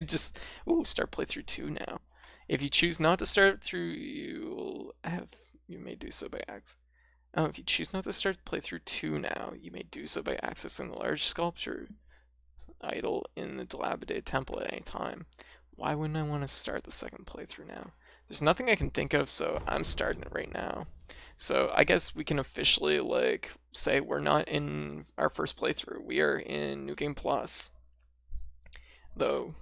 Just, ooh, start playthrough 2 now. If you choose not to start through, you may do so by accident. Oh, if you choose not to start playthrough 2 now, you may do so by accessing the large sculpture idol in the dilapidated temple at any time. Why wouldn't I want to start the second playthrough now? There's nothing I can think of, so I'm starting it right now. So I guess we can officially, like, say we're not in our first playthrough. We are in New Game Plus. Though,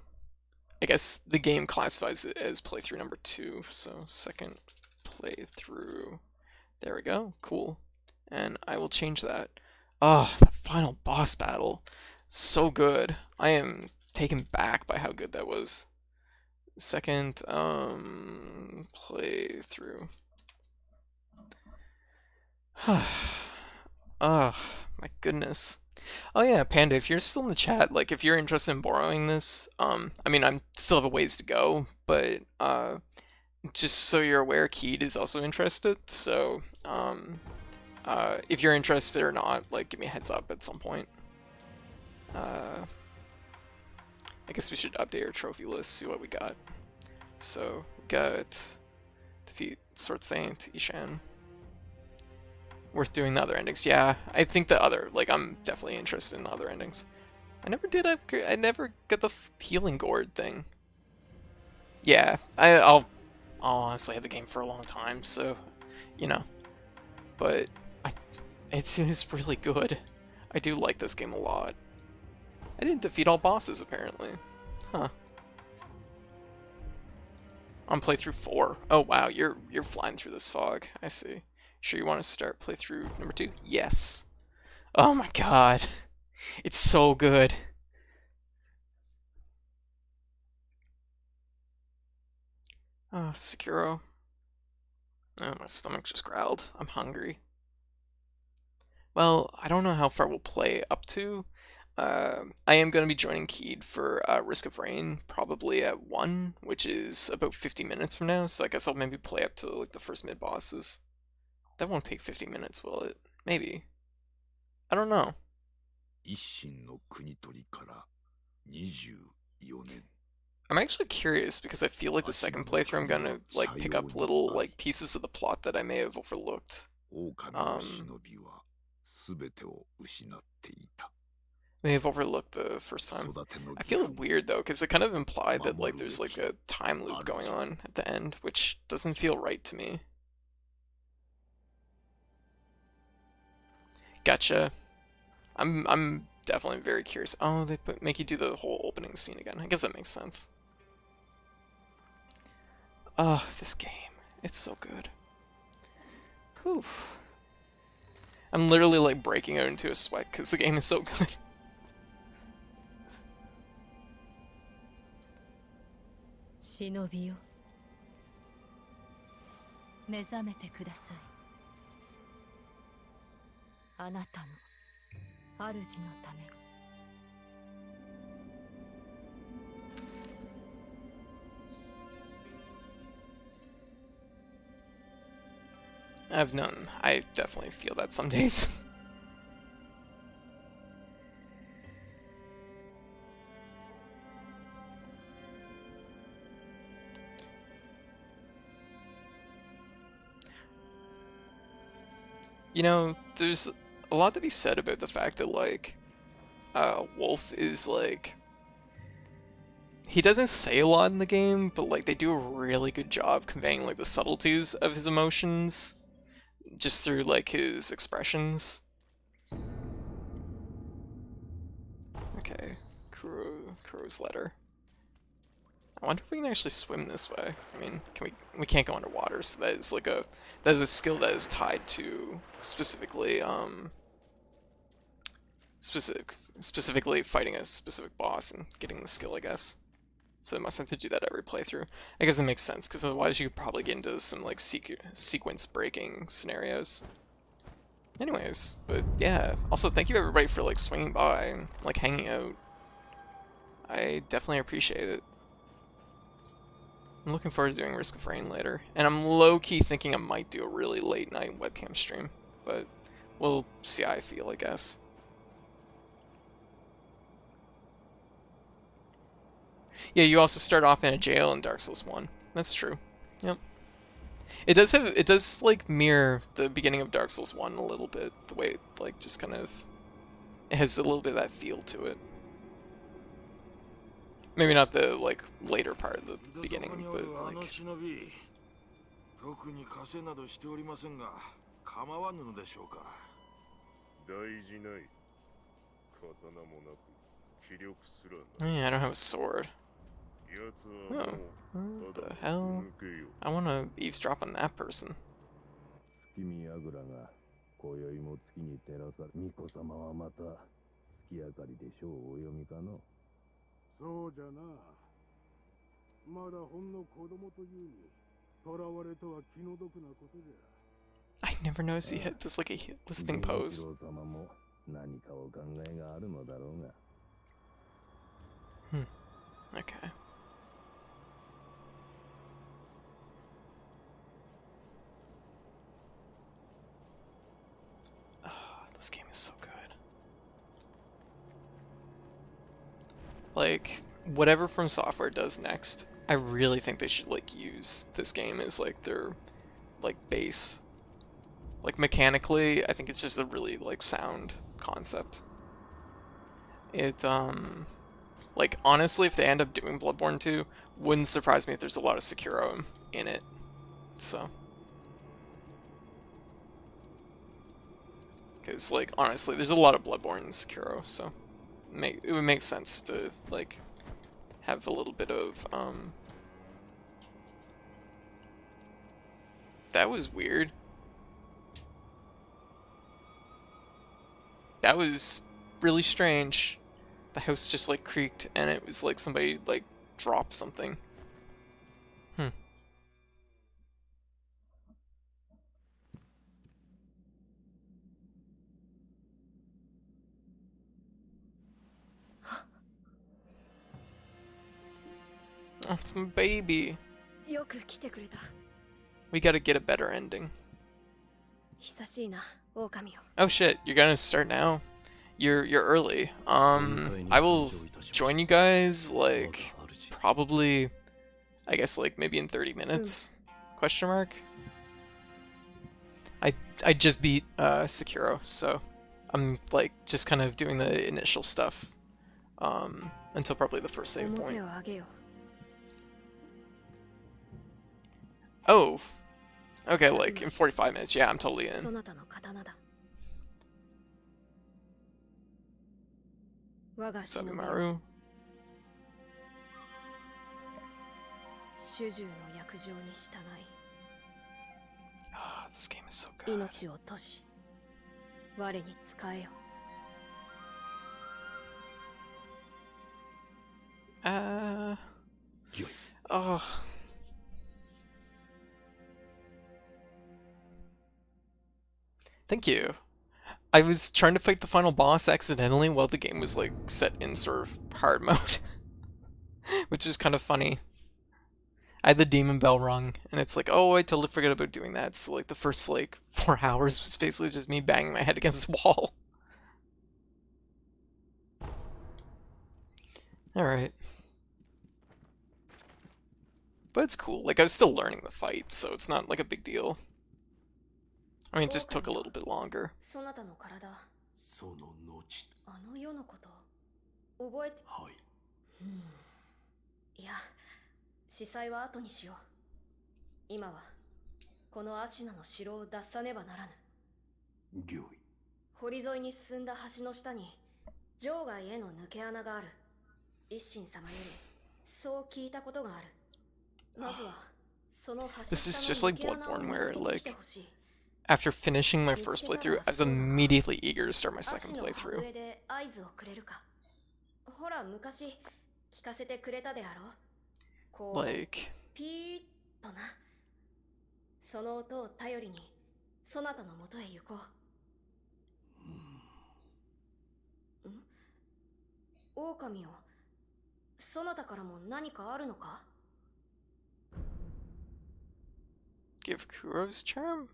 I guess the game classifies it as playthrough number 2, so second playthrough. There we go, cool. And I will change that. Oh, that final boss battle. So good. I am taken back by how good that was. Second, playthrough. Oh, my goodness. Oh yeah, Panda, if you're still in the chat, like if you're interested in borrowing this, I mean I'm still have a ways to go, but just so you're aware, Keed is also interested, so if you're interested or not, like give me a heads up at some point. I guess we should update our trophy list, see what we got. So, we got defeat Sword Saint, Ishan. Worth doing the other endings. Yeah, I think the other, like, I'm definitely interested in the other endings. I never got the healing gourd thing. Yeah, I'll honestly have the game for a long time, so, you know. But, it is really good. I do like this game a lot. I didn't defeat all bosses, apparently. Huh. On playthrough 4. Oh wow, you're flying through this fog. I see. Sure you want to start playthrough number 2? Yes. Oh my god. It's so good. Oh, Sekiro. Oh, my stomach just growled. I'm hungry. Well, I don't know how far we'll play up to. I am going to be joining Keed for Risk of Rain, probably at 1, which is about 50 minutes from now, so I guess I'll maybe play up to like the first mid-bosses. That won't take 50 minutes, will it? Maybe. I don't know. I'm actually curious because I feel like the second playthrough I'm gonna like pick up little like pieces of the plot that I may have overlooked. May have overlooked the first time. I feel weird though because it kind of implied that like there's like a time loop going on at the end, which doesn't feel right to me. Gotcha. I'm definitely very curious. Oh, they make you do the whole opening scene again. I guess that makes sense. Oh, this game. It's so good. Whew. I'm literally like breaking out into a sweat because the game is so good. 忍びよ、目覚めてください。あなたの主のために。I've known. I definitely feel that some days. You know, there's a lot to be said about the fact that, like, Wolf is, like... He doesn't say a lot in the game, but, like, they do a really good job conveying, like, the subtleties of his emotions just through, like, his expressions. Okay, Kuro's letter. I wonder if we can actually swim this way. I mean, we can't go underwater, so that is like that is a skill that is tied to specifically specifically fighting a specific boss and getting the skill, I guess. So it must have to do that every playthrough. I guess it makes sense because otherwise you could probably get into some like sequence breaking scenarios. Anyways, but yeah. Also, thank you everybody for like swinging by and like hanging out. I definitely appreciate it. I'm looking forward to doing Risk of Rain later, and I'm low-key thinking I might do a really late-night webcam stream, but we'll see how I feel, I guess. Yeah, you also start off in a jail in Dark Souls 1. That's true. Yep. It does like mirror the beginning of Dark Souls 1 a little bit. The way like just kind of it has a little bit of that feel to it. Maybe not the like later part of the beginning, but like 特に稼いなどしておりませんが、構わぬのでしょうか。大事ない。刀もなく、気力すらない。 yeah, I don't have a sword. Oh, what the hell? I want to eavesdrop on that person. 君やぐらが今宵も月に照らされ、巫女様はまた月明かりで書をお読みかの。そうじゃな。まだほんの子供というに、囚われとは気の毒なことじゃ。 I never noticed he hit this like a listening pose. 様も何かお考えがあるのだろうが。Okay. This game is so good. Like, whatever From Software does next, I really think they should like use this game as like their like base. Like mechanically, I think it's just a really like sound concept. It like honestly, if they end up doing Bloodborne 2, wouldn't surprise me if there's a lot of Sekiro in it. So, because like honestly, there's a lot of Bloodborne in Sekiro, so it would make sense to like have a little bit of That was weird. That was really strange. The house just like creaked and it was like somebody like dropped something. Oh, it's my baby. よく来てくれた。 We gotta get a better ending. 久しいな、狼よ。 Oh shit, you're gonna start now? You're early. I will join you guys like probably I guess like maybe in 30 minutes. Question mark? I just beat Sekiro, so I'm like just kind of doing the initial stuff until probably the first save point. 表を上げよ。 Oh, okay, like in 45 minutes. Yeah, I'm totally そ in. なたの刀だ。我が忍びよ。 Sabimaru. 主従の約定に従 Ah, this game is so い、 good. 命を賭し、我に仕えよ。 Oh. Thank you. I was trying to fight the final boss accidentally while the game was like set in sort of hard mode, which is kind of funny. I had the demon bell rung, and it's like, oh, I totally forgot about doing that. So like the first like 4 hours was basically just me banging my head against the wall. All right. But it's cool. Like I was still learning the fight, so it's not like a big deal. I mean, it just took a little bit longer. そなたの体、その後。あの世のこと、覚えて。はい。いや、司祭は後にしよう。今は、このアシナの城を脱さねばならぬ。御意。堀沿いに進んだ橋の下に、場外への抜け穴がある。一心様より、そう聞いたことがある。まずは、その橋 This is 下 just の like 抜け穴を Bloodborne, 見 where つけてき like てほしい。 after finishing my first playthrough, I was immediately eager to start my 足 second の playthrough. 上で合図をくれるか。ほら、昔、聞かせてくれたであろう。こう、 Like, ピーッとな。その音を頼りに、そなたのもとへ行こう。狼よ、そなたからも何かあるのか？ give Kuro's charm?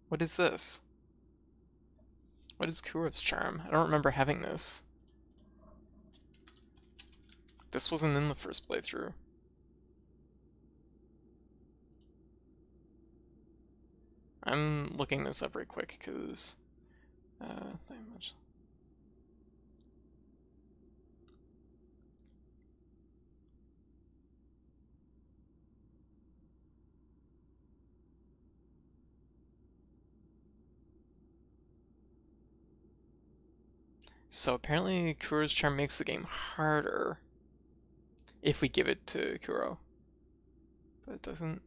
What is this? What is Kuro's charm? I don't remember having this. this wasn't in the first playthrough. I'm looking this up right quick because that much. So apparently Kuro's charm makes the game harder if we give it to Kuro. But it doesn't.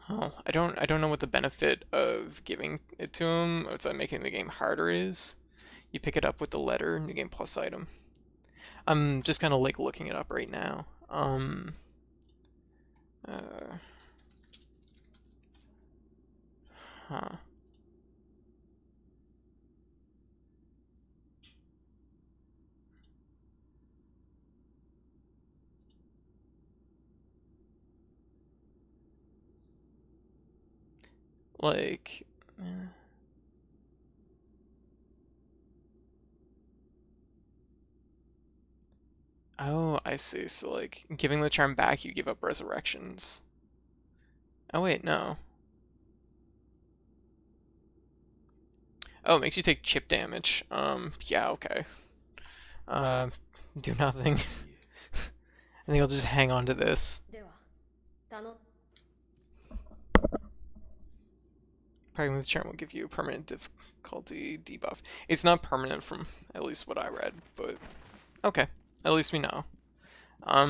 Oh, I don't know what the benefit of giving it to him outside making the game harder is. You pick it up with the letter, new game plus item. I'm just kind of like looking it up right now. Uh, huh. Like, oh, I see. So like, giving the charm back, you give up resurrections. Oh wait, no. Oh, it makes you take chip damage. Yeah, okay. Do nothing. I think I'll just hang on to this. では頼 Packing with charm will give you a permanent difficulty debuff. It's not permanent from at least what I read, but okay. At least we know. I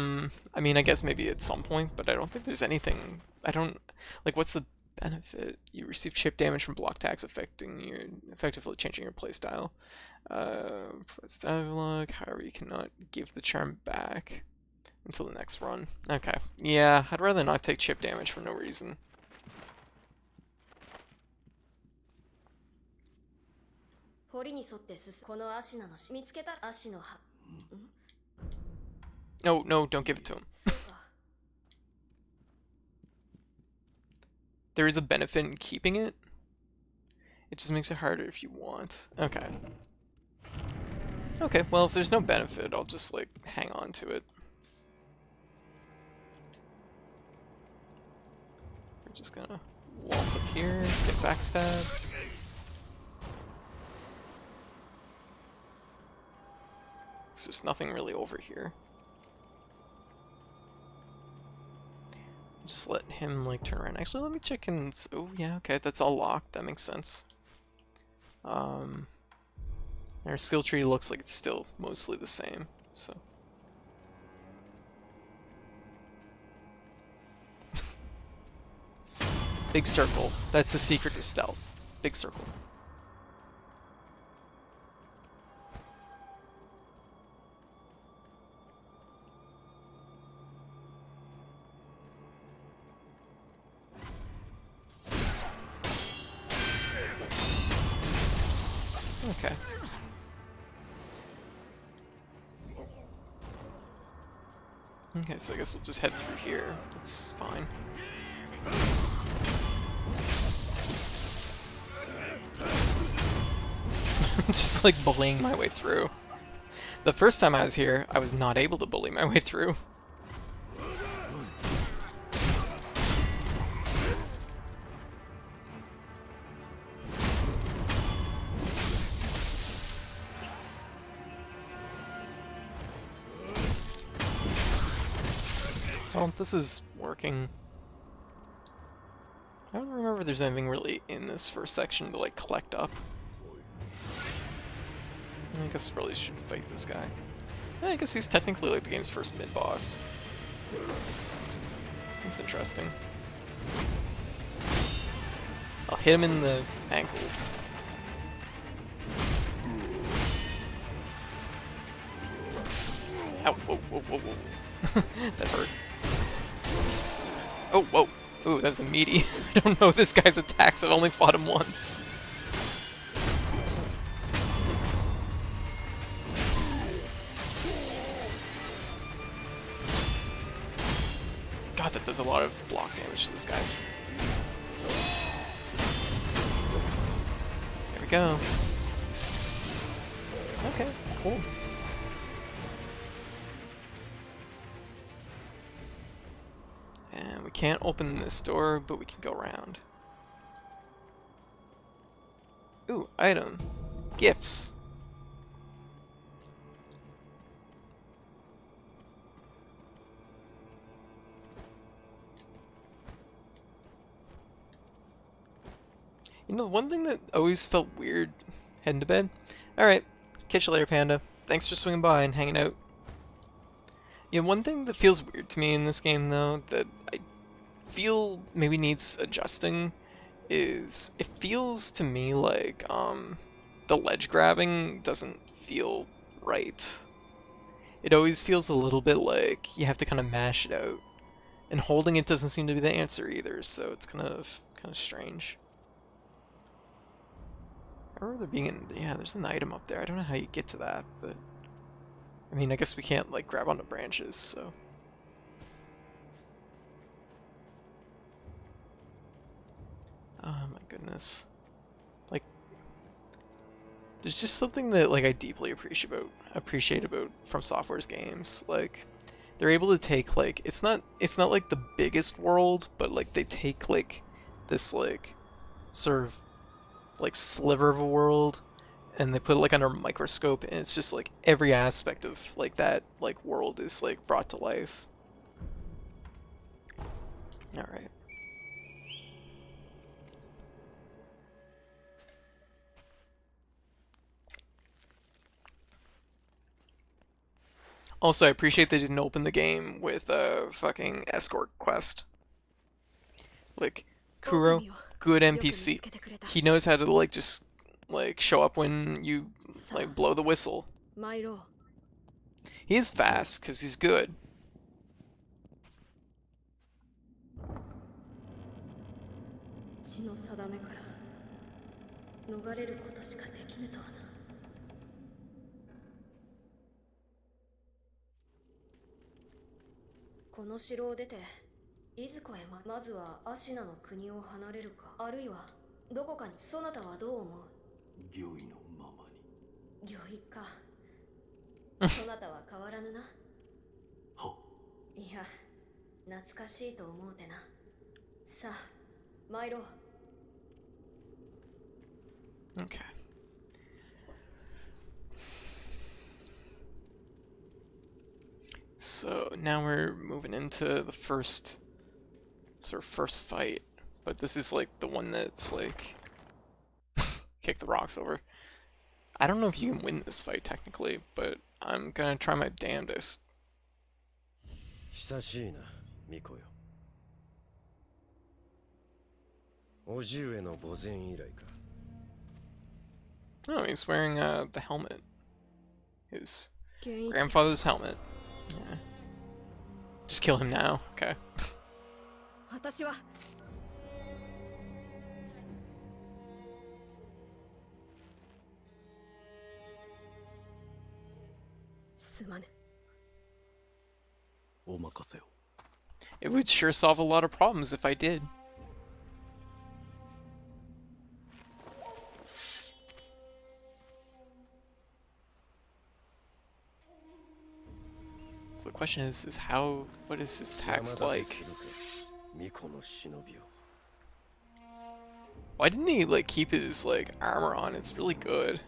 mean, I guess maybe at some point, but I don't think there's anything. I don't like. What's the benefit? You receive chip damage from block tags, effectively changing your playstyle. Dialogue. However, you cannot give the charm back until the next run. Okay. Yeah, I'd rather not take chip damage for no reason. No, no, don't give it to him. There is a benefit in keeping it. It just makes it harder if you want. Okay. Okay, well, if there's no benefit, I'll just, like, hang on to it. We're just gonna waltz up here, get backstab. So there's nothing really over here. Just let him, like, turn around. Actually, let me check and... Oh, yeah, okay, that's all locked. That makes sense. Our skill tree looks like it's still mostly the same, so... Big circle. That's the secret to stealth. Big circle. Okay. Okay, so I guess we'll just head through here. That's fine. I'm just like bullying my way through. The first time I was here, I was not able to bully my way through. Well, this is working. I don't remember if there's anything really in this first section to like collect up. I guess I probably should fight this guy. Yeah, I guess he's technically like the game's first mid-boss. That's interesting. I'll hit him in the ankles. Ow, whoa, whoa, whoa, whoa. That hurt. Oh, whoa. Ooh, that was a meaty. I don't know this guy's attacks. I've only fought him once. God, that does a lot of block damage to this guy. There we go. Okay, cool. And we can't open this door, but we can go around. Ooh, item. Gifts. You know, one thing that always felt weird heading to bed. Alright, catch you later, Panda. Thanks for swinging by and hanging out. Yeah, one thing that feels weird to me in this game, though, that I feel maybe needs adjusting, is it feels to me like the ledge grabbing doesn't feel right. It always feels a little bit like you have to kind of mash it out, and holding it doesn't seem to be the answer either. So it's kind of strange. I remember there being yeah, there's an item up there. I don't know how you get to that, but I mean, I guess we can't like grab onto branches, so. Oh my goodness. Like, there's just something that like I deeply appreciate about From Software's games. Like, they're able to take like it's not like the biggest world, but like they take like this like sort of like sliver of a world and they put it like under a microscope, and it's just like every aspect of like that like world is like brought to life. All right. Also, I appreciate they didn't open the game with a fucking escort quest. Like, Kuro, good NPC. He knows how to like just like show up when you like blow the whistle. He is fast because he's good. Okay. So now we're moving into the first fight, but this is like the one that's like kick the rocks over. I don't know if you can win this fight technically, but I'm gonna try my damnedest. Oh, he's wearing the helmet. His grandfather's helmet. Yeah. Just kill him now, okay. It would sure solve a lot of problems if I did. So the question is what is his tax like? Why didn't he like keep his like armor on? It's really good.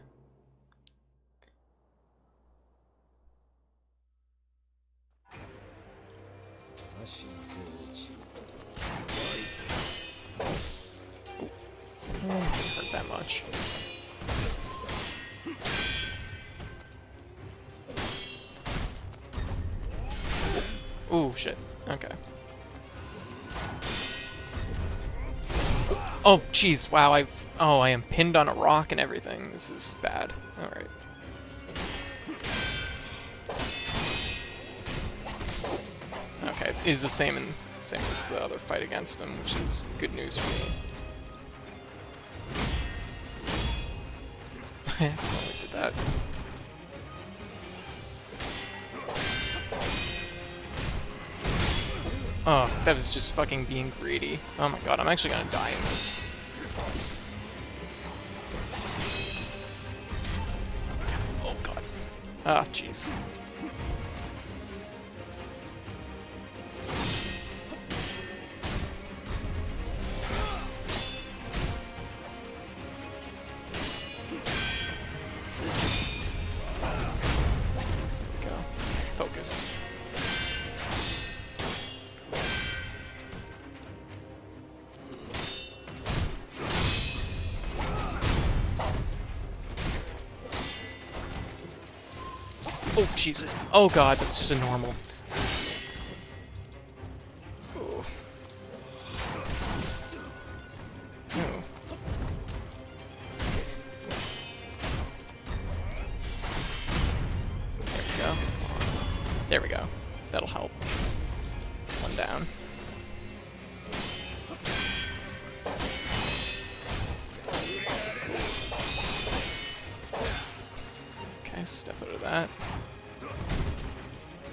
Didn't hurt that much. Ooh, shit. Okay. Oh, jeez. Wow, I am pinned on a rock and everything. This is bad. Alright. Okay, is the same as the other fight against him, which is good news for me. I accidentally did that. Oh, that was just fucking being greedy. Oh my god, I'm actually gonna die in this. Oh god. Ah, jeez. Go. Focus. Oh, jeez. Oh god, that's just a normal. Oh. Oh. There we go. There we go. That'll help. One down. Okay, step out of that.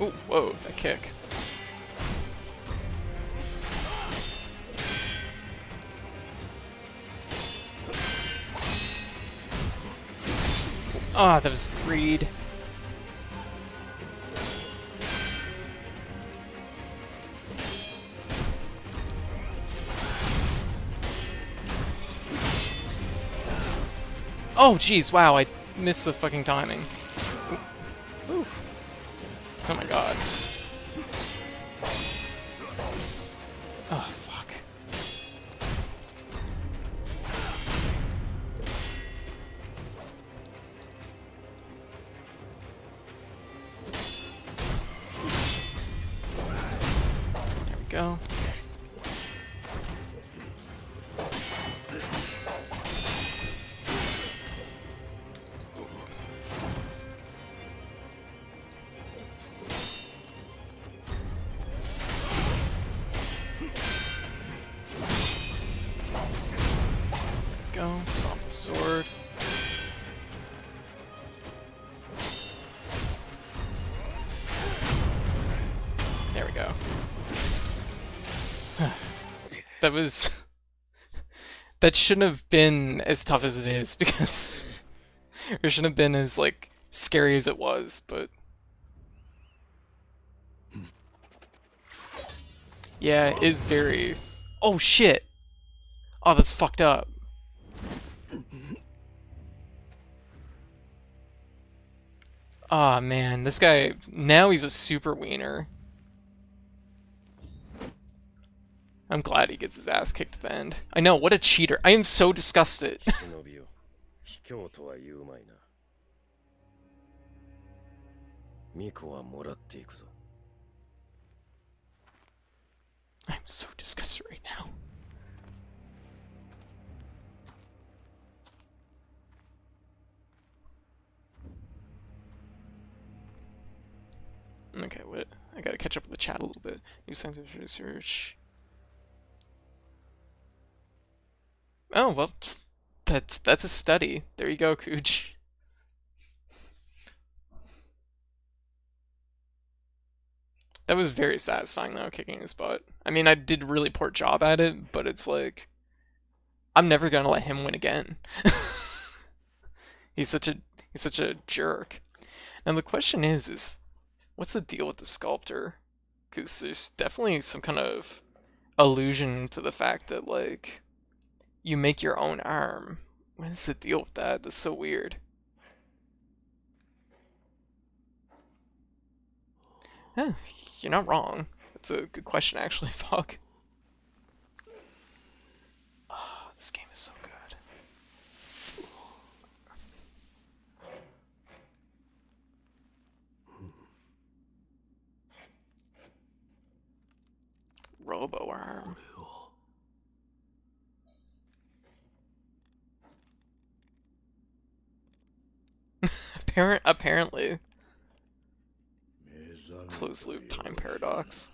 Oh, whoa, that kick. Ah, that was greed. Oh, jeez, wow, I missed the fucking timing. Ooh. Ooh. Oh my god. Oh, fuck. There we go. Go, stomp the sword. There we go. That was... That shouldn't have been as tough as it is, because... It shouldn't have been as, like, scary as it was, but... Yeah, it is very... Oh, shit! Oh, that's fucked up. Aw, oh, man, this guy... Now he's a super wiener. I'm glad he gets his ass kicked at the end. I know, what a cheater. I am so disgusted. I'm so disgusted right now. Okay, what? I gotta catch up with the chat a little bit. New scientific research. Oh, well, that's a study. There you go, Cooch. That was very satisfying, though, kicking his butt. I mean, I did a really poor job at it, but it's like... I'm never gonna let him win again. He's such a jerk. And the question is what's the deal with the sculptor? Because there's definitely some kind of allusion to the fact that, like, you make your own arm. What is the deal with that? That's so weird. Eh, you're not wrong. That's a good question, actually. Fuck. Oh, this game is so good. Robo arm. Apparently. Closed loop time paradox.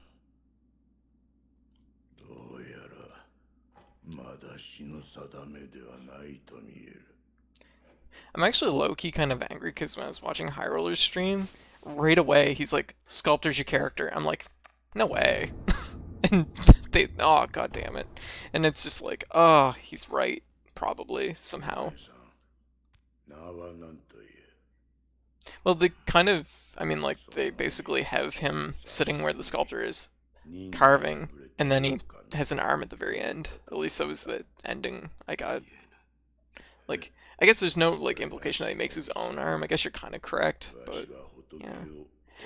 I'm actually low-key kind of angry because when I was watching High Roller's stream, right away he's like, sculptor's your character. I'm like, no way. And they, oh god damn it. And it's just like, oh, he's right, probably, somehow. Well, they kind of, I mean, like, they basically have him sitting where the sculptor is, carving, and then he has an arm at the very end. At least that was the ending I got. Like, I guess there's no, like, implication that he makes his own arm. I guess you're kind of correct, but, yeah.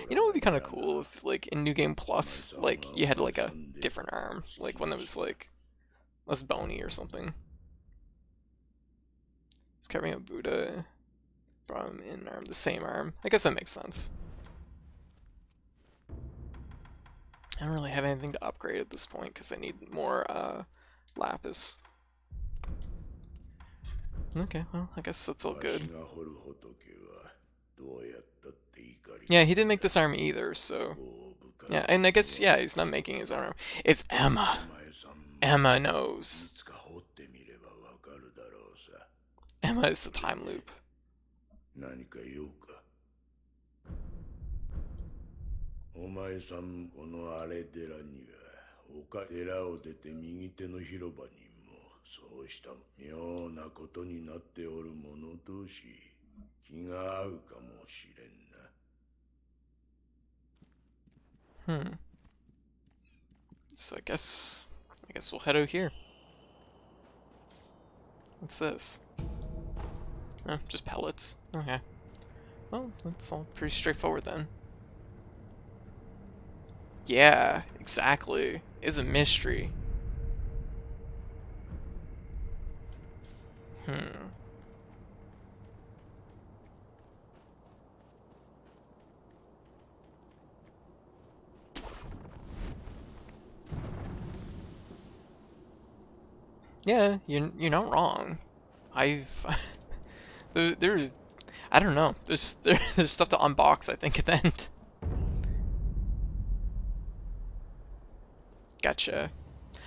You know what would be kind of cool if, like, in New Game Plus, like, you had, like, a different arm. Like, one that was, like, less bony or something. He's carving a Buddha from in arm, the same arm. I guess that makes sense. I don't really have anything to upgrade at this point because I need more lapis. Okay, well, I guess that's all good. Yeah, he didn't make this arm either, so... Yeah, and I guess, yeah, he's not making his own arm. It's Emma. Emma knows. Emma is the time loop. 何か用か。お前さんもこの荒れ寺には寺を出て右手の広場にもそうした妙なことになっておる者同士気が合うかもしれんな。So I guess we'll head out here. What's this? Oh, just pellets. Okay. Well, that's all pretty straightforward then. Yeah, exactly. It's a mystery. Yeah, you're not wrong. I've there I don't know. There's stuff to unbox, I think, at the end. Gotcha.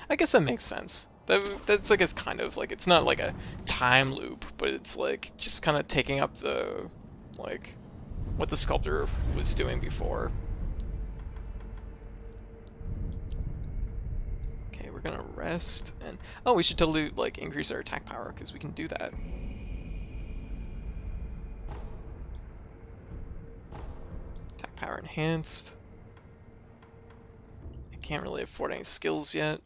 I guess that makes sense. That's like it's kind of like it's not like a time loop, but it's like just kind of taking up the like what the sculptor was doing before. Okay, we're gonna rest and oh, we should totally like increase our attack power because we can do that. Attack power enhanced. I can't really afford any skills yet.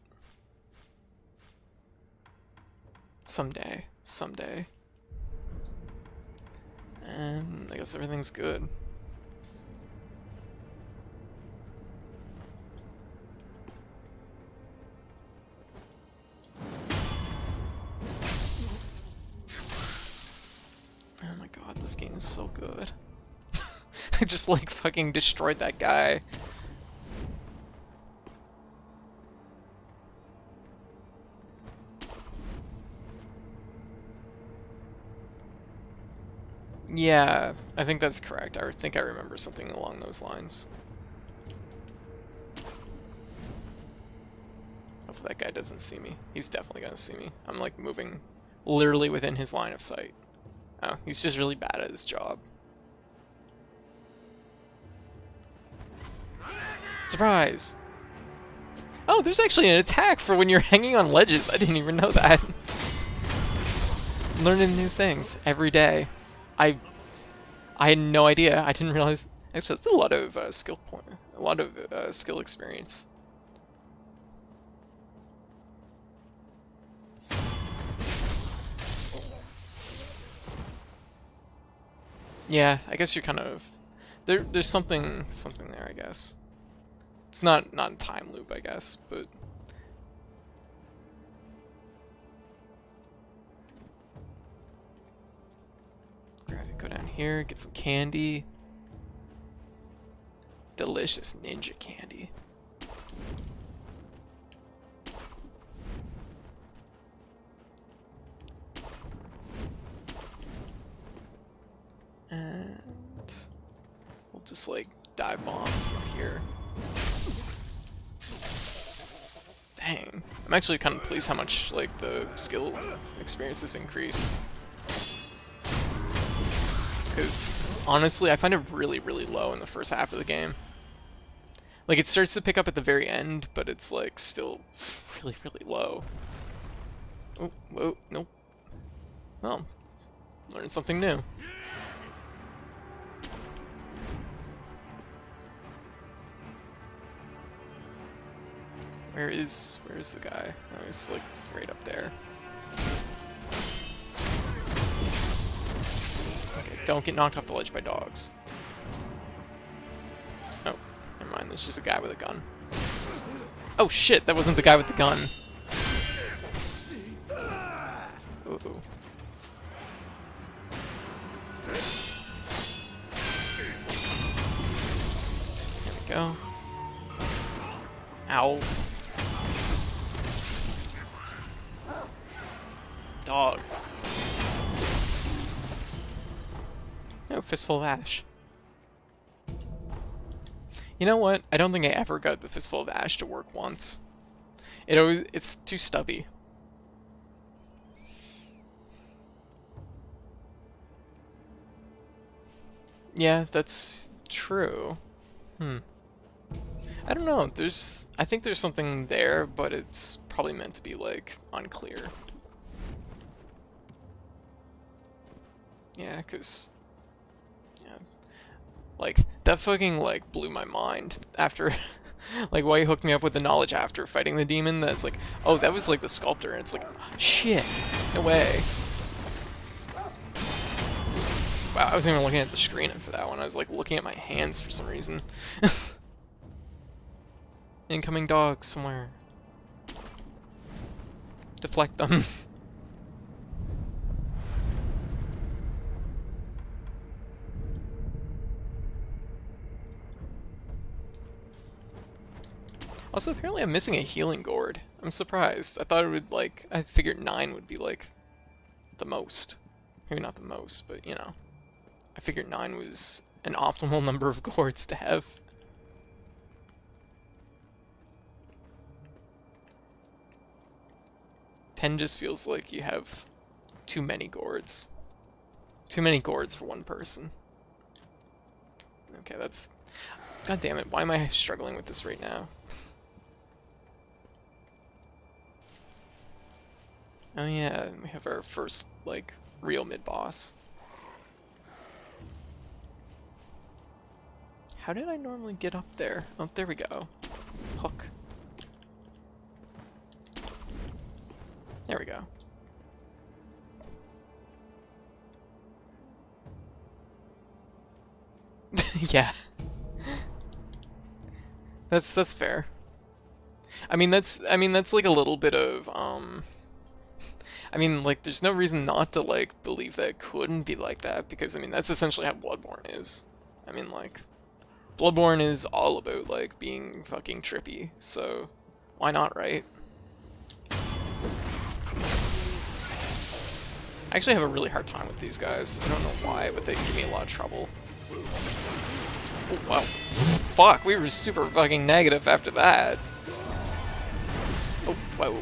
Someday. And I guess everything's good. Oh my god, this game is so good. I just like fucking destroyed that guy. Yeah, I think that's correct. I think I remember something along those lines. Hopefully that guy doesn't see me. He's definitely gonna see me. I'm like moving literally within his line of sight. Oh, he's just really bad at his job. Surprise! Oh, there's actually an attack for when you're hanging on ledges. I didn't even know that. Learning new things every day. I had no idea. I didn't realize. Actually, that's a lot of skill point, a lot of skill experience. Yeah, I guess you're kind of there's something there. I guess it's not a time loop. I guess, but. Go down here, get some candy. Delicious ninja candy. And we'll just like dive bomb from here. Dang. I'm actually kind of pleased how much like the skill experience has increased. Because honestly, I find it really, really low in the first half of the game. Like, it starts to pick up at the very end, but it's, like, still really, really low. Oh, whoa, nope. Well, learned something new. Where is the guy? Oh, he's, like, right up there. Okay, don't get knocked off the ledge by dogs. Oh, never mind, there's just a guy with a gun. Oh shit, that wasn't the guy with the gun. Ooh. There we go. Ow. Dog. No, fistful of ash. You know what? I don't think I ever got the fistful of ash to work once. It's too stubby. Yeah, that's true. I don't know. I think there's something there, but it's probably meant to be, like, unclear. Yeah, cause like, that fucking, like, blew my mind after, like, why he hooked me up with the knowledge after fighting the demon, that's like, oh, that was, like, the sculptor, and it's like, shit, no way. Wow, I wasn't even looking at the screen for that one, I was, like, looking at my hands for some reason. Incoming dogs somewhere. Deflect them. Also, apparently I'm missing a healing gourd. I'm surprised. I thought it would, like, I figured 9 would be, like, the most. Maybe not the most, but, you know. I figured 9 was an optimal number of gourds to have. Ten just feels like you have too many gourds. Too many gourds for one person. Okay, that's... God damn it, why am I struggling with this right now? Oh yeah, we have our first, like, real mid-boss. How did I normally get up there? Oh, there we go. Hook. There we go. Yeah. That's fair. I mean that's like a little bit of I mean, like, there's no reason not to, like, believe that it couldn't be like that, because, I mean, that's essentially how Bloodborne is. I mean, like, Bloodborne is all about, like, being fucking trippy, so why not, right? I actually have a really hard time with these guys. I don't know why, but they give me a lot of trouble. Oh, wow. Fuck, we were super fucking negative after that. Oh, whoa.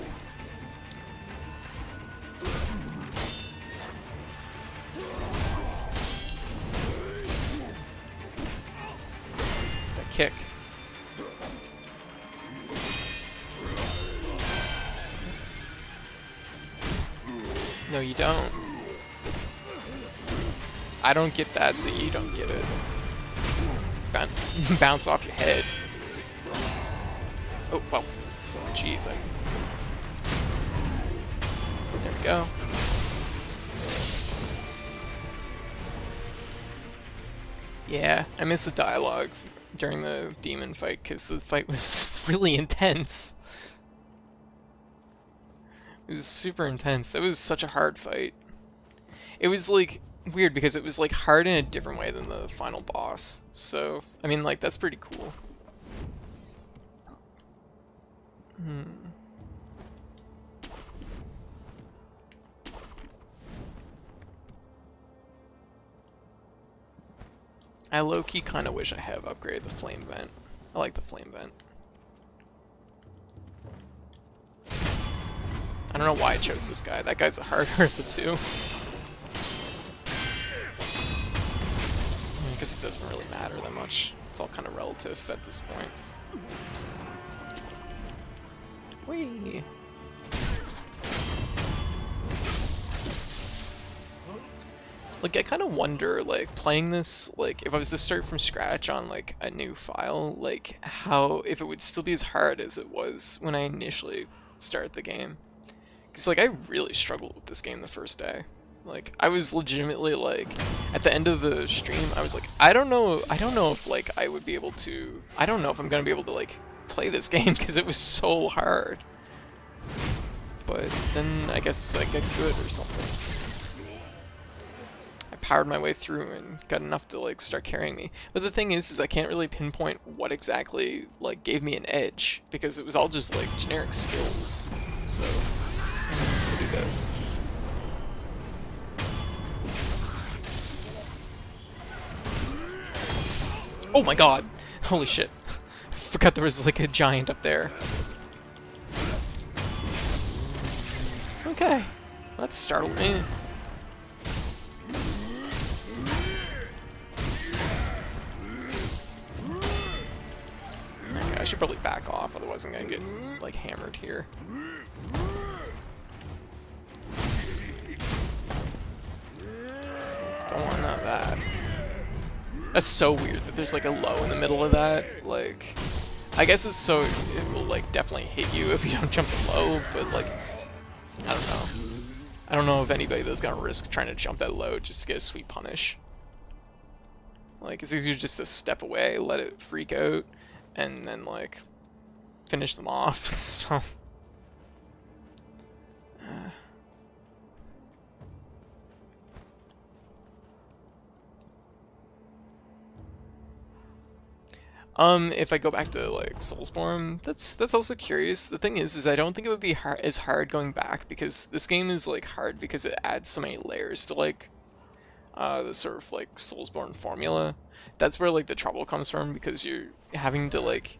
Kick. No, you don't. I don't get that, so you don't get it. Bounce off your head. Oh, well. Jeez. There we go. Yeah, I missed the dialogue during the demon fight because the fight was really intense. It was super intense. That was such a hard fight. It was like weird because it was like hard in a different way than the final boss. So, I mean, like, that's pretty cool. I low-key kind of wish I have upgraded the flame vent. I like the flame vent. I don't know why I chose this guy. That guy's the harder of the two. I guess it doesn't really matter that much. It's all kind of relative at this point. Whee! Like, I kind of wonder, like, playing this, like, if I was to start from scratch on, like, a new file, like, how, if it would still be as hard as it was when I initially started the game. Because, like, I really struggled with this game the first day. Like, I was legitimately, like, at the end of the stream, I was like, I don't know if, like, I would be able to, I don't know if I'm gonna be able to, like, play this game, because it was so hard. But then, I guess I got good or something. I powered my way through and got enough to, like, start carrying me. But the thing is I can't really pinpoint what exactly, like, gave me an edge, because it was all just, like, generic skills. So, we'll do this. Oh my god! Holy shit. Forgot there was, like, a giant up there. Okay. That startled me. Okay, I should probably back off, otherwise I'm gonna get, like, hammered here. Don't want none of that. That's so weird that there's, like, a low in the middle of that. Like, I guess it's so it will, like, definitely hit you if you don't jump low, but, like, I don't know. I don't know if anybody that's gonna risk trying to jump that low just to get a sweet punish. Like, it's easier just to step away, let it freak out, and then, like, finish them off. So, if I go back to, like, Soulsborne, that's also curious. The thing is I don't think it would be as hard going back, because this game is, like, hard because it adds so many layers to, like, the sort of, like, Soulsborne formula. That's where, like, the trouble comes from, because you're having to, like,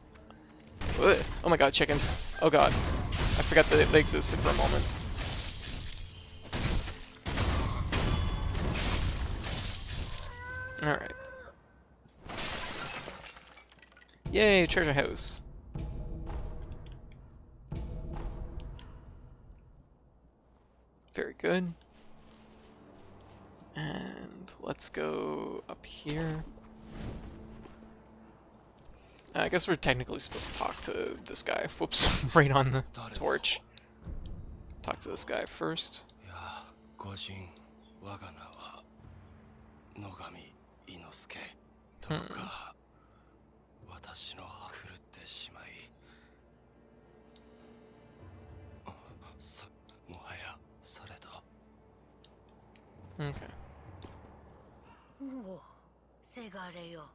ugh. Oh my god, chickens. Oh god. I forgot that they existed for a moment. Alright. Yay, treasure house. Very good. And let's go up here. I guess we're technically supposed to talk to this guy. Whoops, right on the torch. Talk to this guy first. Okay. おお、せがれよ。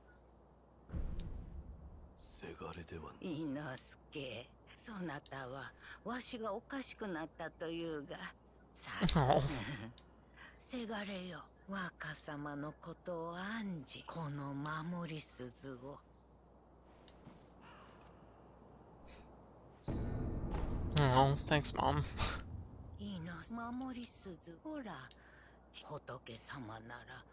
せがれでは伊之助、そなたはわしがおかしくなったというが、さすが Oh. せがれよ、若様のことを案じ、この守り鈴を。Oh, thanks, Mom. いいな、守り鈴、ほら、仏様なら。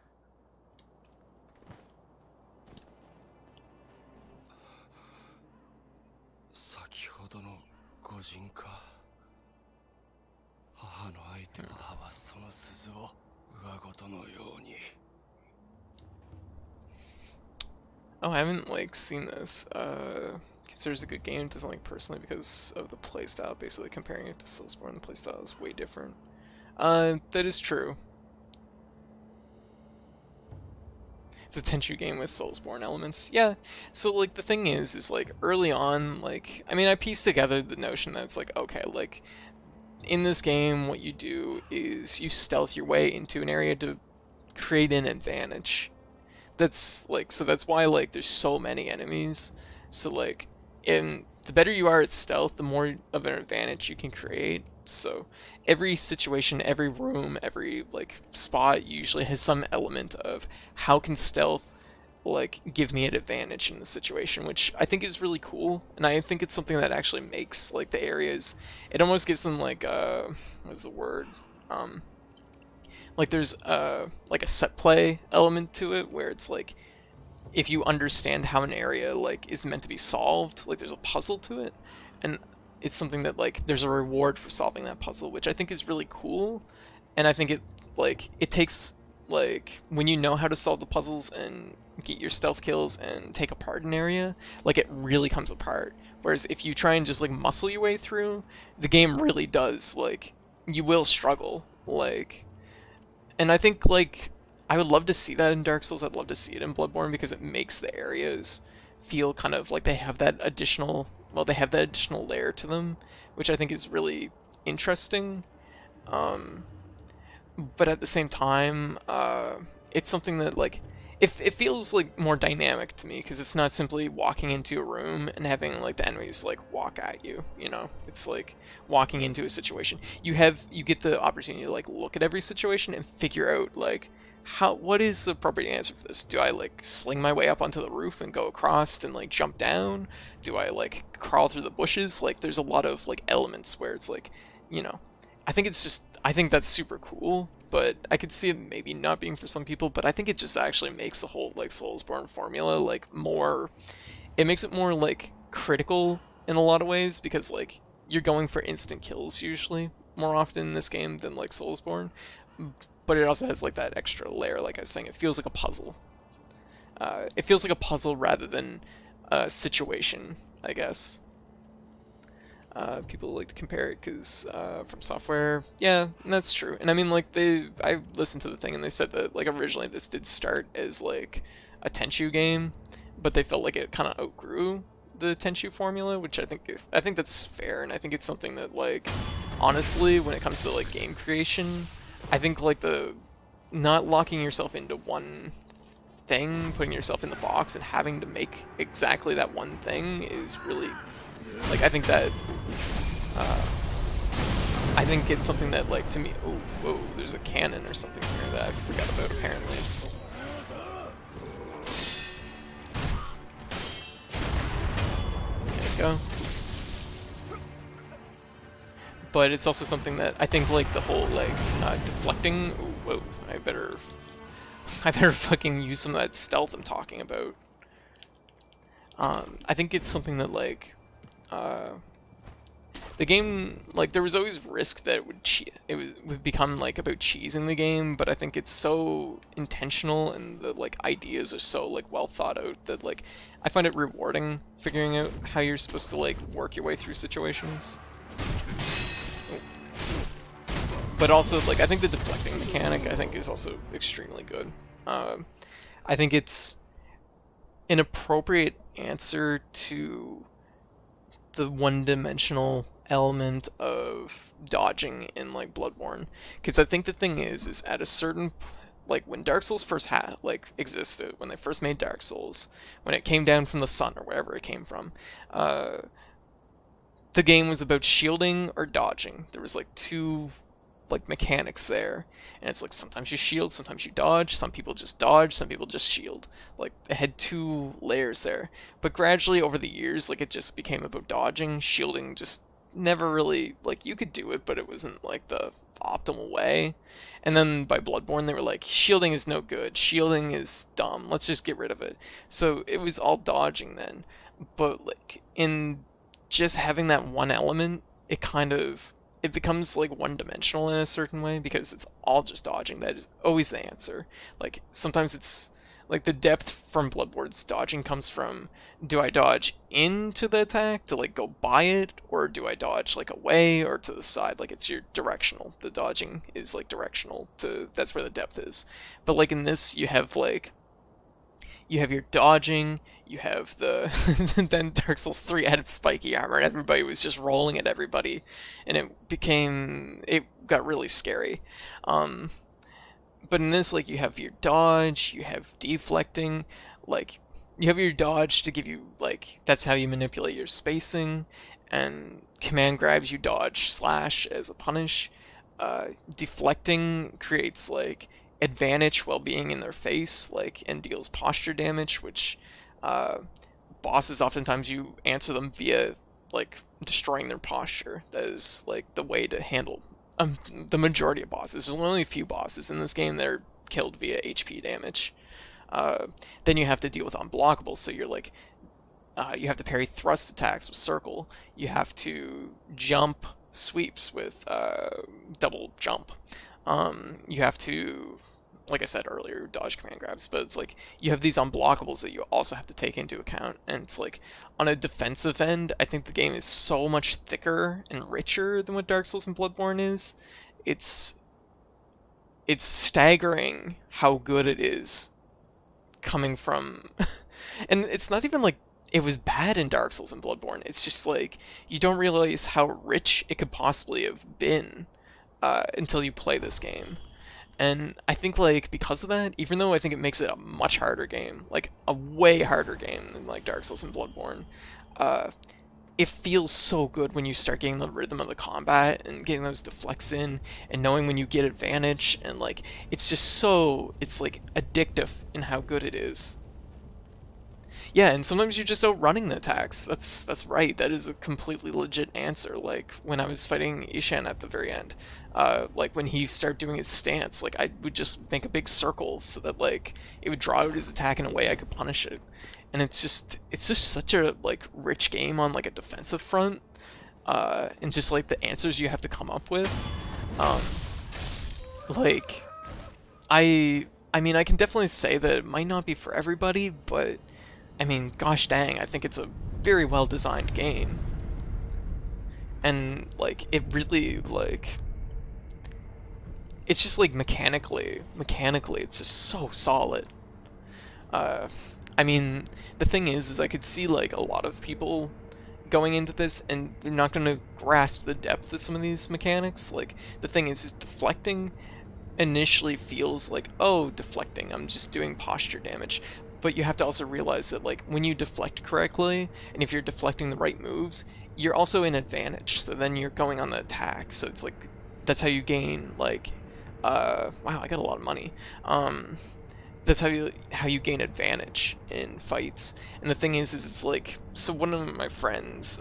先ほどの御人か。母の相手の母はその鈴を上ごとのように。Oh, I haven't, like, seen this. Considers a good game, doesn't like personally because of the playstyle. Basically comparing it to Soulsborne, the playstyle is way different. That is true. It's a Tenchu game with Soulsborne elements. Yeah, so, like, the thing is like, early on, like, I mean, I pieced together the notion that it's like, okay, like, in this game, what you do is you stealth your way into an area to create an advantage. That's, like, so that's why, like, there's so many enemies. So, like, the better you are at stealth, the more of an advantage you can create. So every situation, every room, every, like, spot usually has some element of how can stealth, like, give me an advantage in the situation, which I think is really cool, and I think it's something that actually makes, like, the areas, it almost gives them, like, what's the word, like, there's like a set play element to it, where it's like, if you understand how an area like is meant to be solved, like there's a puzzle to it, and it's something that like there's a reward for solving that puzzle, which I think is really cool. And I think it takes like when you know how to solve the puzzles and get your stealth kills and take apart an area, like it really comes apart. Whereas if you try and just like muscle your way through, the game really does like you will struggle. Like, and I think like I would love to see that in Dark Souls. I'd love to see it in Bloodborne because it makes the areas feel kind of like they have that additional layer to them, which I think is really interesting. Um, but at the same time, it's something that like it feels like more dynamic to me because it's not simply walking into a room and having like the enemies like walk at you. You know, it's like walking into a situation. You get the opportunity to like look at every situation and figure out like what is the appropriate answer for this? Do I like sling my way up onto the roof and go across and like jump down? Do I like crawl through the bushes? Like there's a lot of like elements where it's like, you know, I think that's super cool, but I could see it maybe not being for some people, but I think it just actually makes the whole like Soulsborne formula like more, it makes it more like critical in a lot of ways because like you're going for instant kills usually more often in this game than like Soulsborne, but it also has like that extra layer. Like I was saying, it feels like a puzzle. It feels like a puzzle rather than a situation, I guess. People like to compare it because From Software, yeah, that's true. And I mean, like I listened to the thing and they said that like originally this did start as like a Tenchu game, but they felt like it kind of outgrew the Tenchu formula, which I think that's fair, and I think it's something that like honestly, when it comes to like game creation, I think like the not locking yourself into one thing, putting yourself in the box and having to make exactly that one thing is really like I think it's something that like to me, oh whoa, there's a cannon or something here that I forgot about apparently. There you go. But it's also something that I think like the whole like deflecting, ooh, whoa, I better fucking use some of that stealth I'm talking about. I think it's something that like the game, like there was always risk that would become like about cheesing the game, but I think it's so intentional and the like ideas are so like well thought out that like I find it rewarding figuring out how you're supposed to like work your way through situations. But also like I think the deflecting mechanic I think is also extremely good. I think it's an appropriate answer to the one-dimensional element of dodging in like Bloodborne, because I think the thing is at a certain like when Dark Souls first existed, when they first made Dark Souls, when it came down from the sun or wherever it came from, the game was about shielding or dodging. There was like two like mechanics there, and it's like sometimes you shield, sometimes you dodge. Some people just dodge, some people just shield. Like it had two layers there, but gradually over the years like it just became about dodging. Shielding just never really, like you could do it, but it wasn't like the optimal way. And then by Bloodborne they were like, shielding is no good, shielding is dumb, let's just get rid of it. So it was all dodging then, but like in just having that one element, it becomes like one-dimensional in a certain way because it's all just dodging. That is always the answer. Like sometimes it's like the depth from Bloodborne's dodging comes from, do I dodge into the attack to like go by it, or do I dodge like away or to the side? Like it's your directional. The dodging is like directional to, that's where the depth is. But like in this you have your dodging, you have the then Dark Souls 3 added spiky armor and everybody was just rolling at everybody and it got really scary. But in this, like, you have your dodge, you have deflecting, like you have your dodge to give you like, that's how you manipulate your spacing, and command grabs you dodge slash as a punish. Deflecting creates like advantage while being in their face, like, and deals posture damage, which bosses oftentimes you answer them via like destroying their posture. That is like the way to handle the majority of bosses. There's only a few bosses in this game that are killed via HP damage. Then you have to deal with unblockables, so you're like, you have to parry thrust attacks with circle. You have to jump sweeps with double jump. You have to, like I said earlier, dodge command grabs, but it's like you have these unblockables that you also have to take into account. And it's like on a defensive end, I think the game is so much thicker and richer than what Dark Souls and Bloodborne is. It's it's staggering how good it is coming from and it's not even like it was bad in Dark Souls and Bloodborne. It's just like you don't realize how rich it could possibly have been until you play this game. And I think like because of that, even though I think it makes it a much harder game, like a way harder game than like Dark Souls and Bloodborne, uh, it feels so good when you start getting the rhythm of the combat and getting those deflects in and knowing when you get advantage, and like it's just so it's like addictive in how good it is. Yeah, and sometimes you're just outrunning the attacks. That's right. That is a completely legit answer. Like when I was fighting Ishan at the very end, like when he started doing his stance, like I would just make a big circle so that like it would draw out his attack in a way I could punish it. And it's just such a like rich game on like a defensive front, and just like the answers you have to come up with. Um, like I mean I can definitely say that it might not be for everybody, but I mean, gosh dang, I think it's a very well designed game. And like it really like it's just like mechanically it's just so solid. Uh I mean, the thing is I could see like a lot of people going into this and they're not going to grasp the depth of some of these mechanics. Like the thing is deflecting initially feels like, oh, deflecting, I'm just doing posture damage. But you have to also realize that like when you deflect correctly, and if you're deflecting the right moves, you're also in advantage. So then you're going on the attack. So it's like that's how you gain like wow, I got a lot of money. That's how you gain advantage in fights. And the thing is it's like, so one of my friends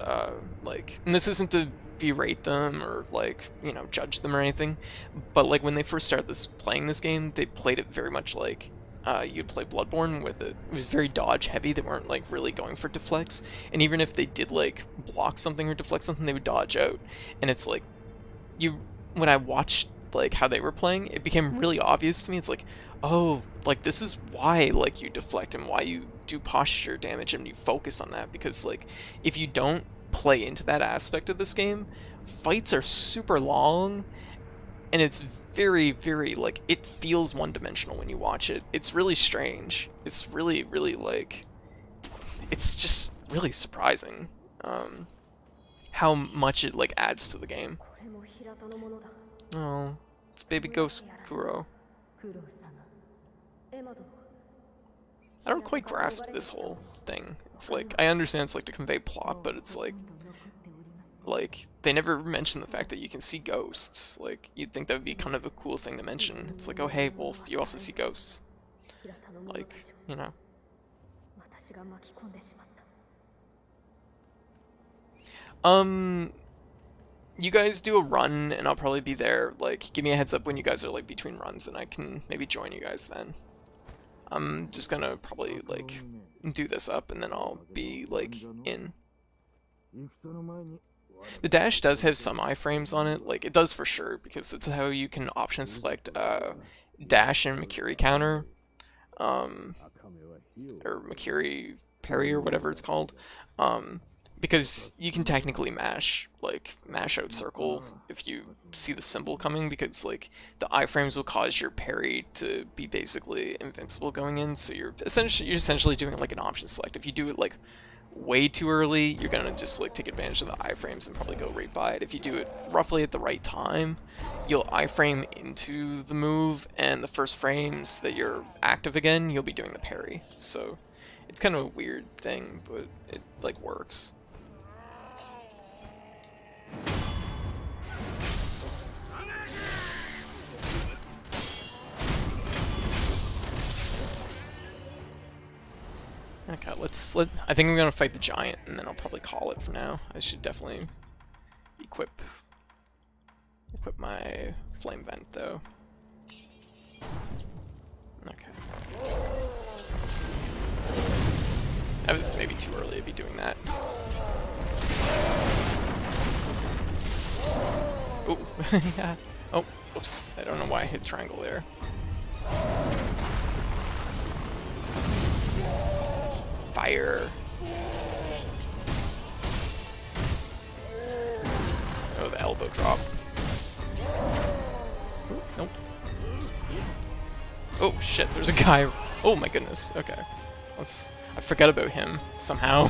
like, and this isn't to berate them or like, you know, judge them or anything, but like when they first started playing this game, they played it very much like you'd play Bloodborne, with it was very dodge heavy. They weren't like really going for deflects, and even if they did like block something or deflect something, they would dodge out. And it's like you when I watched like how they were playing, it became really obvious to me. It's like, oh, like this is why like you deflect and why you do posture damage and you focus on that, because like if you don't play into that aspect of this game, fights are super long and it's very, very like it feels one-dimensional when you watch it. It's really strange. It's really, really like it's just really surprising how much it like adds to the game. Oh, it's baby ghost Kuro. I don't quite grasp this whole thing. It's like I understand it's like to convey plot, but it's like they never mention the fact that you can see ghosts. Like you'd think that would be kind of a cool thing to mention. It's like, oh hey Wolf, you also see ghosts. Like, you know. You guys do a run and I'll probably be there. Like give me a heads up when you guys are like between runs and I can maybe join you guys then. I'm just gonna probably like do this up and then I'll be like in. The dash does have some iframes on it, like it does for sure, because that's how you can option select dash and Makiri counter, or Makiri parry or whatever it's called, because you can technically mash out circle if you see the symbol coming, because like the iframes will cause your parry to be basically invincible going in, so you're essentially doing like an option select. If you do it like way too early, you're gonna just like take advantage of the iframes and probably go right by it. If you do it roughly at the right time, you'll iframe into the move, and the first frames that you're active again, you'll be doing the parry. So it's kind of a weird thing, but it like works. Okay, I think I'm gonna fight the giant, and then I'll probably call it for now. I should definitely equip my flame vent though. Okay. That was maybe too early to be doing that. Ooh, yeah. Oh, whoops. I don't know why I hit triangle there. Fire. Oh, the elbow drop. Ooh, nope. Oh shit, there's a guy. Oh my goodness. Okay. I forgot about him somehow.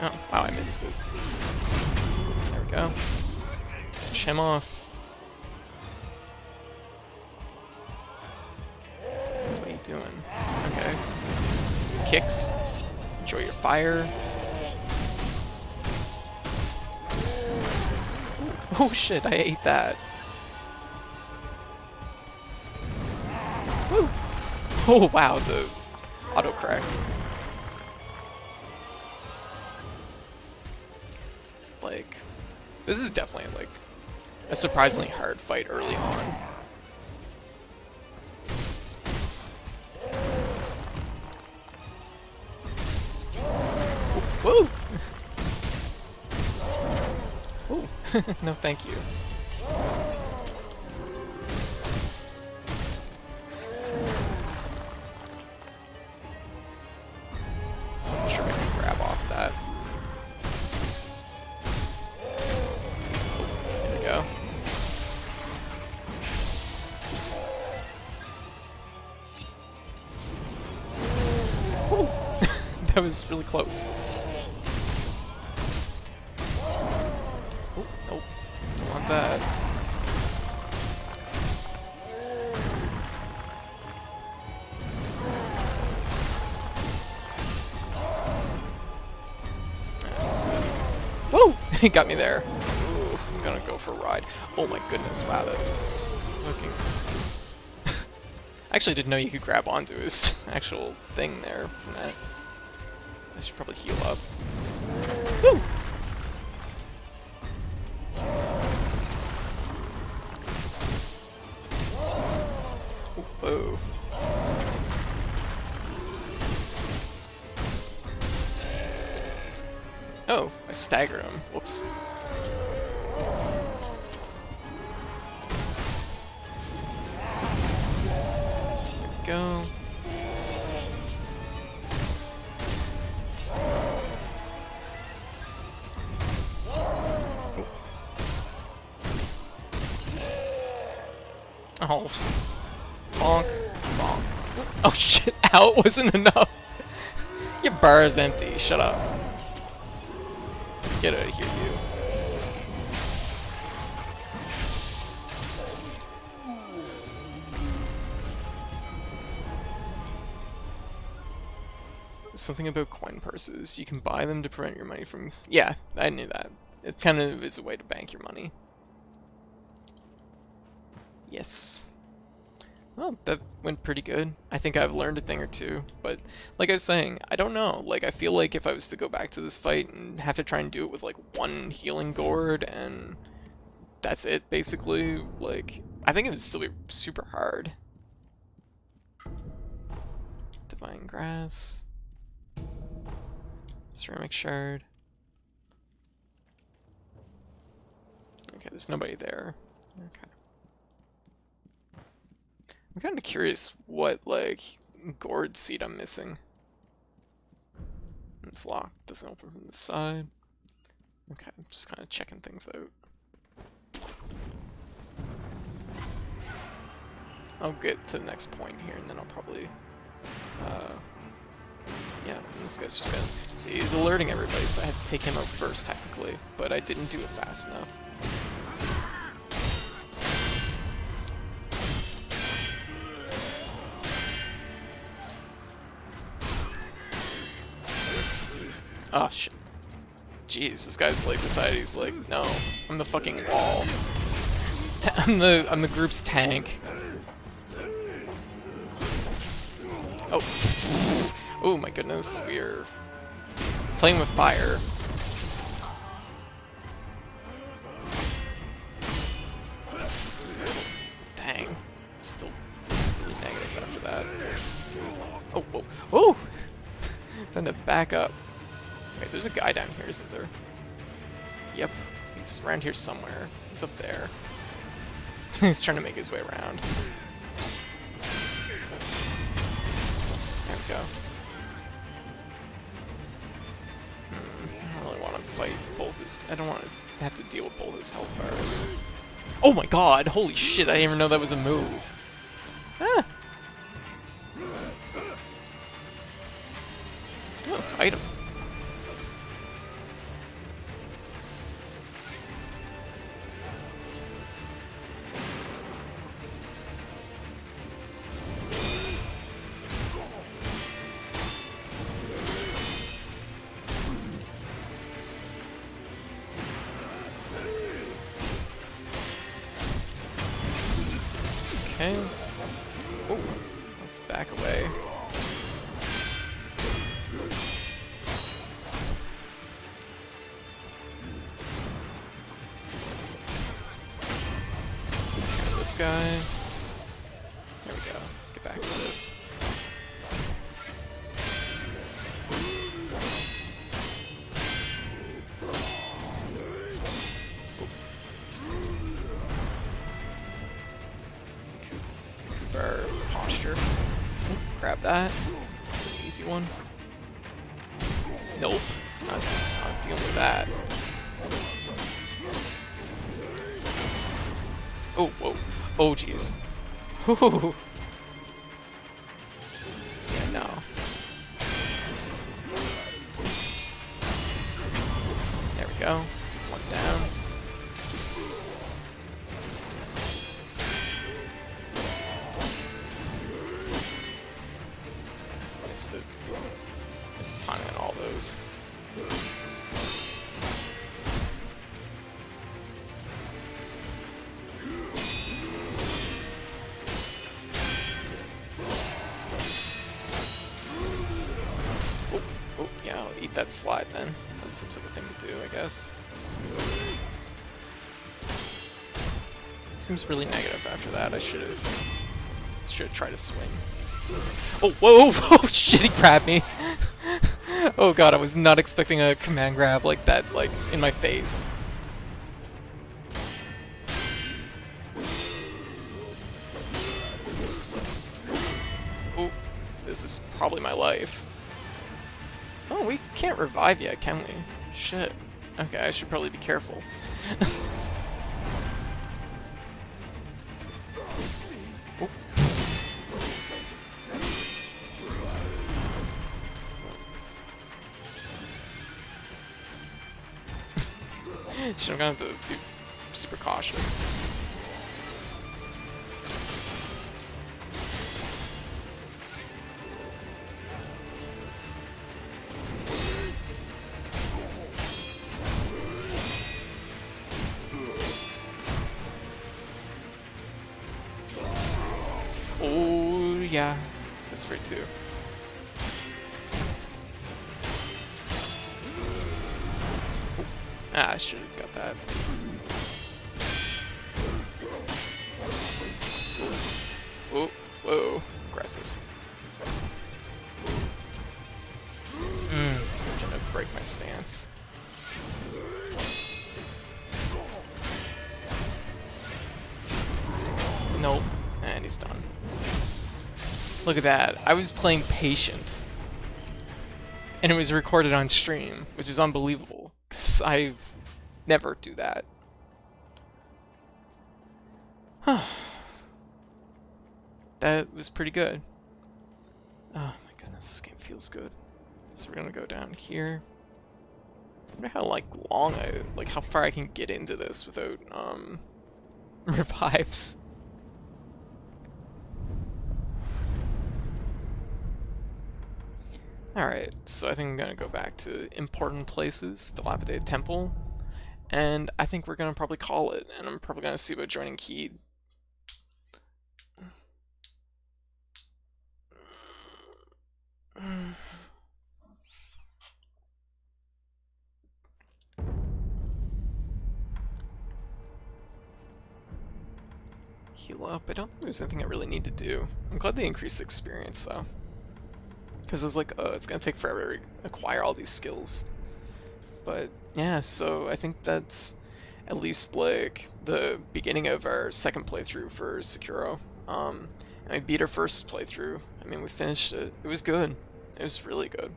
Oh, wow, I missed it. There we go. Finish him off. What are you doing? Okay. Some kicks. Enjoy your fire. Oh shit, I ate that. Woo! Oh wow, the autocorrect. Like, this is definitely like a surprisingly hard fight early on. Woo! Woo! No, thank you. I'm sure I can grab off that. Oh, there we go. Woo! That was really close. Oh, nope. Don't want that. Woo! He got me there. Ooh, I'm gonna go for a ride. Oh my goodness, wow, that was looking... I actually didn't know you could grab onto his actual thing there from that. I should probably heal up. Woo! Whoa. Oh, I staggered him. Whoops. There we go. Oh. Bonk. Bonk. Oh shit, ow, it wasn't enough. Your bar is empty, shut up. Get out of here, you. Something about coin purses. You can buy them to prevent your money from... Yeah, I knew that. It kind of is a way to bank your money. Yes. Well, that went pretty good. I think I've learned a thing or two, but like I was saying, I don't know. Like, I feel like if I was to go back to this fight and have to try and do it with like one healing gourd and that's it, basically, like, I think it would still be super hard. Divine Grass. Ceramic Shard. Okay, there's nobody there. Okay. I'm kind of curious what, like, gourd seed I'm missing. It's locked. Doesn't open from the side. Okay, I'm just kind of checking things out. I'll get to the next point here, and then I'll probably... yeah, this guy's just gonna... See, he's alerting everybody, so I had to take him out first, technically. But I didn't do it fast enough. Oh shit. Jeez, this guy's like decided he's like, no, I'm the fucking wall. I'm the group's tank. Oh. Oh my goodness, we're playing with fire. Dang. Still really negative after that. Time to back up. Wait, there's a guy down here, isn't there? Yep, he's around here somewhere. He's up there. He's trying to make his way around. There we go. I don't really want to fight both his... I don't want to have to deal with both his health bars. Oh my god! Holy shit, I didn't even know that was a move. Ah! Oh, item. Okay. Oh, let's back away. This guy. There we go. Get back to this. Our posture. Grab that. It's an easy one. Nope. Not dealing with that. Oh, whoa. Oh, jeez. Yeah, no. There we go. One down. Missed the timing on all those. Oh, yeah, I'll eat that slide then. That seems like a thing to do, I guess. Seems really negative after that. I should have tried to swing. Oh, whoa, whoa, shit, he grabbed me. Oh god, I was not expecting a command grab like that, like, in my face. Oh, this is probably my life. Oh, we can't revive yet, can we? Shit. Okay, I should probably be careful. Oh. I'm gonna have to be super cautious. Oh yeah, that's free too. Ah, I should have got that. Oh, whoa, aggressive. I'm trying to break my stance. Nope, and he's done. Look at that, I was playing patient. And it was recorded on stream, which is unbelievable. Because I never do that. Huh. That was pretty good. Oh my goodness, this game feels good. So we're gonna go down here. I wonder how like how far I can get into this without revives. Alright, so I think I'm gonna go back to important places, dilapidated temple, and I think we're gonna probably call it, and I'm probably gonna see about joining Keed. Heal up. I don't think there's anything I really need to do. I'm glad they increased the experience though. because it's like, it's gonna take forever to acquire all these skills. But yeah, so I think that's at least like the beginning of our second playthrough for Sekiro. And we beat our first playthrough. I mean, we finished it. It was good. It was really good.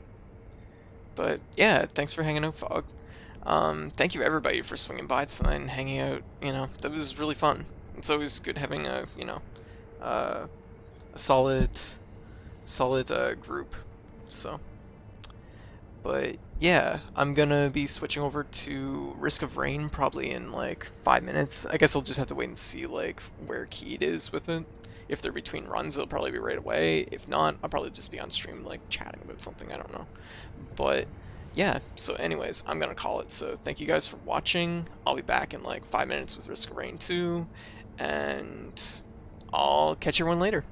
But yeah, thanks for hanging out, Fog. Thank you everybody for swinging by tonight and hanging out. You know, that was really fun. It's always good having a, you know, a solid group. So, but yeah, I'm gonna be switching over to Risk of Rain probably in like 5 minutes. I guess I'll just have to wait and see like where Keed is with it. If they're between runs, it'll probably be right away. If not, I'll probably just be on stream like chatting about something. I don't know. But yeah, so anyways, I'm gonna call it. So thank you guys for watching. I'll be back in like 5 minutes with Risk of Rain 2, and I'll catch everyone later.